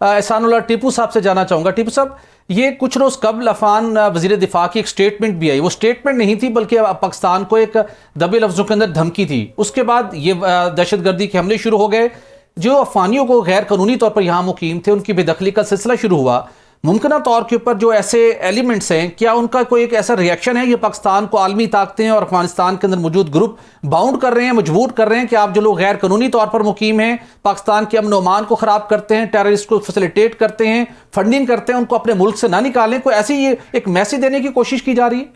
एहसानुल्लाह टीपू साहब से जाना चाहूँगा। टीपू साहब, ये कुछ रोज़ कबल अफान वज़ीर दिफा की एक स्टेटमेंट भी आई, वो स्टेटमेंट नहीं थी बल्कि पाकिस्तान को एक दबे लफ्ज़ों के अंदर धमकी थी। उसके बाद ये दहशतगर्दी के हमले शुरू हो गए। जो अफगानियों को गैर कानूनी तौर पर यहाँ मुकीम थे उनकी बेदखली का सिलसिला शुरू हुआ। मुमकिन तौर के ऊपर जो ऐसे एलिमेंट्स हैं, क्या उनका कोई एक ऐसा रिएक्शन है, ये पाकिस्तान को आलमी ताकतें और अफगानिस्तान के अंदर मौजूद ग्रुप बाउंड कर रहे हैं, मजबूर कर रहे हैं कि आप जो लोग गैर कानूनी तौर पर मुकीम हैं, पाकिस्तान के अमन अमान को ख़राब करते हैं, टेररिस्ट को फैसिलिटेट करते हैं, फंडिंग करते हैं, उनको अपने मुल्क से ना निकालें? कोई ऐसी ये एक मैसेज देने की कोशिश की जा रही है?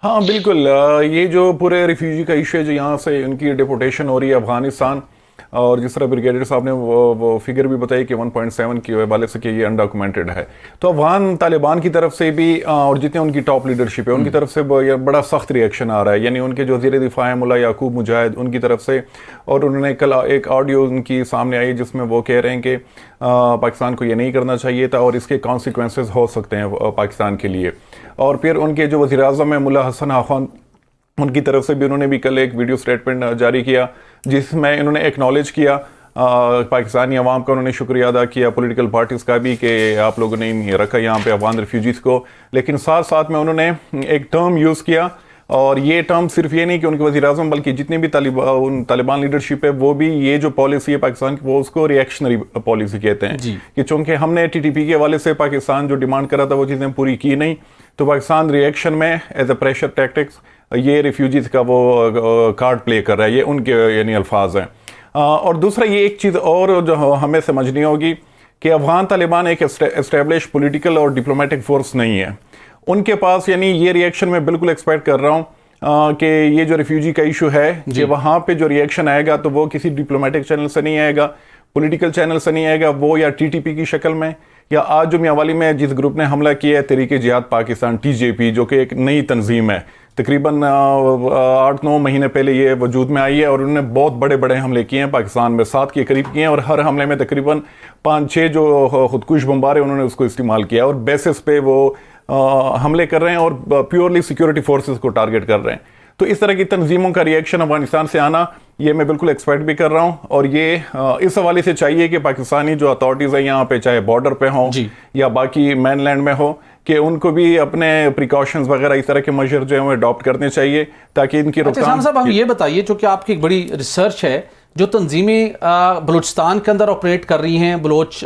हाँ बिल्कुल, ये जो पूरे रिफ्यूजी का इशू है, जो यहाँ से उनकी डिपोटेशन हो रही है अफगानिस्तान, और जिस तरह ब्रिगेडियर साहब ने वो फिगर भी बताई कि 1.7 के हवाले से कि ये अनडॉक्यूमेंटेड है, तो अफगान तालिबान की तरफ से भी और जितने उनकी टॉप लीडरशिप है उनकी तरफ से बड़ा सख्त रिएक्शन आ रहा है। यानी उनके जो वज़ीर दिफा है मुल्ला याकूब मुजाहिद, उनकी तरफ से, और उन्होंने कल एक ऑडियो उनकी सामने आई जिसमें वो कह रहे हैं कि पाकिस्तान को ये नहीं करना चाहिए था और इसके कॉन्सिक्वेंसेस हो सकते हैं पाकिस्तान के लिए। और फिर उनके जो वज़ीर आज़म है मुल्ला हसन खान, उनकी तरफ से भी उन्होंने भी कल एक वीडियो स्टेटमेंट जारी किया जिसमें इन्होंने एक्नॉलेज किया पाकिस्तानी अवाम का, उन्होंने शुक्रिया अदा किया पॉलिटिकल पार्टीज़ का भी कि आप लोगों ने रखा यहाँ पे अफगान रिफ्यूजीज़ को। लेकिन साथ साथ में उन्होंने एक टर्म यूज़ किया, और ये टर्म सिर्फ ये नहीं कि उनके वज़ीर आज़म बल्कि जितनी भी तालिबान लीडरशिप है वो भी ये जो पॉलिसी है पाकिस्तान की वो उसको रिएक्शनरी पॉलिसी कहते हैं कि चूँकि हमने TTP के हवाले से पाकिस्तान जो डिमांड करा था वो चीज़ें पूरी की नहीं, तो पाकिस्तान रिएक्शन में एज अ प्रेशर टैक्टिक्स ये रिफ्यूजीज़ का वो कार्ड प्ले कर रहा है, ये उनके यानी अल्फाज हैं। और दूसरा ये एक चीज़ और जो हमें समझनी होगी कि अफगान तालिबान एक एस्टेब्लिश पॉलिटिकल और डिप्लोमेटिक फोर्स नहीं है उनके पास। यानी ये रिएक्शन मैं बिल्कुल एक्सपेक्ट कर रहा हूँ कि ये जो रिफ्यूजी का इशू है कि वहाँ पे जो रिएक्शन आएगा तो वो किसी डिप्लोमेटिक चैनल से नहीं आएगा, पॉलिटिकल चैनल से नहीं आएगा, वो या TTP की शक्ल में, या आज जो मियांवाली में जिस ग्रुप ने हमला किया है तहरीक जिहाद पाकिस्तान TJP, जो कि एक नई तंजीम है, तकरीबन 8-9 महीने पहले ये वजूद में आई है, और उन्होंने बहुत बड़े बड़े हमले किए हैं पाकिस्तान में, 7 के करीब किए हैं, और हर हमले में तकरीबन 5-6 जो खुदकुश बम्बार है उन्होंने उसको इस्तेमाल किया, और बेसिस पे वो हमले कर रहे हैं और प्योरली सिक्योरिटी फोर्सेस को टारगेट कर रहे हैं। तो इस तरह की तंजीमों का रिएक्शन अफगानिस्तान से आना ये मैं बिल्कुल एक्सपेक्ट भी कर रहा हूँ, और ये इस हवाले से चाहिए कि पाकिस्तानी जो अथॉरिटीज़ है यहाँ पे, चाहे बॉर्डर पे हों या बाकी मैनलैंड में हो, कि उनको भी अपने प्रिकॉशंस वगैरह इस तरह के मेजर जो है वो अडॉप्ट करने चाहिए ताकि इनकी रोकथाम। साहब, हम ये बताइए, चूँकि आपकी एक बड़ी रिसर्च है, जो तंजीमें बलूचिस्तान के अंदर ऑपरेट कर रही हैं, बलोच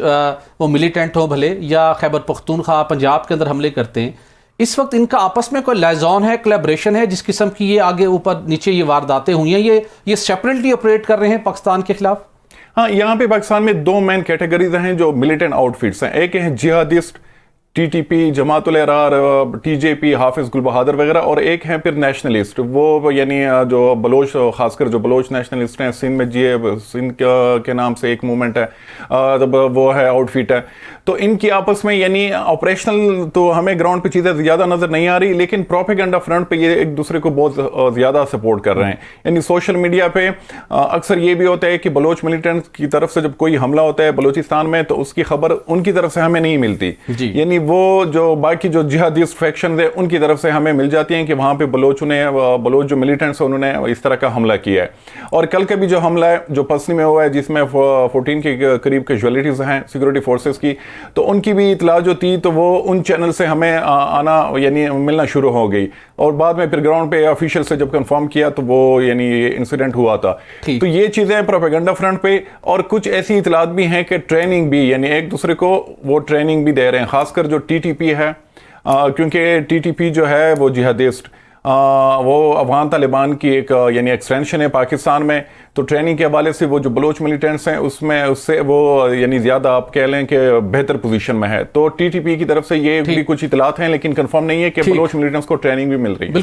वो मिलिटेंट हो भले या खैबर पख्तूनख्वा पंजाब के अंदर हमले करते हैं, इस वक्त इनका आपस में कोई लाइजॉन है, कोलैबोरेशन है, जिस किस्म की ये आगे ऊपर नीचे ये वारदातें हुई हैं, ये सेपरेटली ऑपरेट कर रहे हैं पाकिस्तान के खिलाफ? हाँ, यहाँ पे पाकिस्तान में 2 मेन कैटेगरीज हैं जो मिलिटेंट आउटफिट्स हैं। एक है जिहादिस्ट, TTP, जमात-उल-अहरार, TJP, हाफिज गुल बहादुर वगैरह, और एक है फिर नेशनलिस्ट, वो यानी जो बलोच, खासकर जो बलोच नेशनलिस्ट हैं, सिंध में सिंध के नाम से एक मूवमेंट है, वो है आउटफिट है। तो इनकी आपस में यानी ऑपरेशनल तो हमें ग्राउंड पे चीज़ें ज़्यादा नज़र नहीं आ रही, लेकिन प्रोपेगेंडा फ्रंट पे ये एक दूसरे को बहुत ज़्यादा सपोर्ट कर रहे हैं। यानी सोशल मीडिया पे अक्सर ये भी होता है कि बलोच मिलिटेंट्स की तरफ से जब कोई हमला होता है बलोचिस्तान में तो उसकी खबर उनकी तरफ से हमें नहीं मिलती, यानी वो जो बाकी जो जिहादिस्ट फैक्शन है उनकी तरफ से हमें मिल जाती हैं कि वहाँ पे बलोच जो मिलिटेंट्स हैं उन्होंने इस तरह का हमला किया है। और कल का भी जो हमला है जो पसनी में हुआ है, जिसमें 14 के करीब कैजुअलिटीज़ हैं सिक्योरिटी फोर्सेस की, तो उनकी भी इतला जो थी तो वो उन चैनल से हमें आना यानी मिलना शुरू हो गई, और बाद में फिर ग्राउंड पे ऑफिशियल से जब कंफर्म किया तो वो यानी इंसिडेंट हुआ था। तो ये चीज़ें प्रोपेगेंडा फ्रंट पे, और कुछ ऐसी इतलात भी हैं कि ट्रेनिंग भी, यानी एक दूसरे को वो ट्रेनिंग भी दे रहे हैं, खासकर जो TTP है, क्योंकि TTP जो है वो जिहादिस्ट, वो अफगान तालिबान की एक यानी एक्सटेंशन है पाकिस्तान में, तो ट्रेनिंग के हवाले से वो जो बलोच मिलिटेंट्स हैं उससे वो यानी ज़्यादा आप कह लें कि बेहतर पोजीशन में है। तो TTP की तरफ से ये भी कुछ इतलात हैं, लेकिन कंफर्म नहीं है कि बलोच मिलिटेंट्स को ट्रेनिंग भी मिल रही है।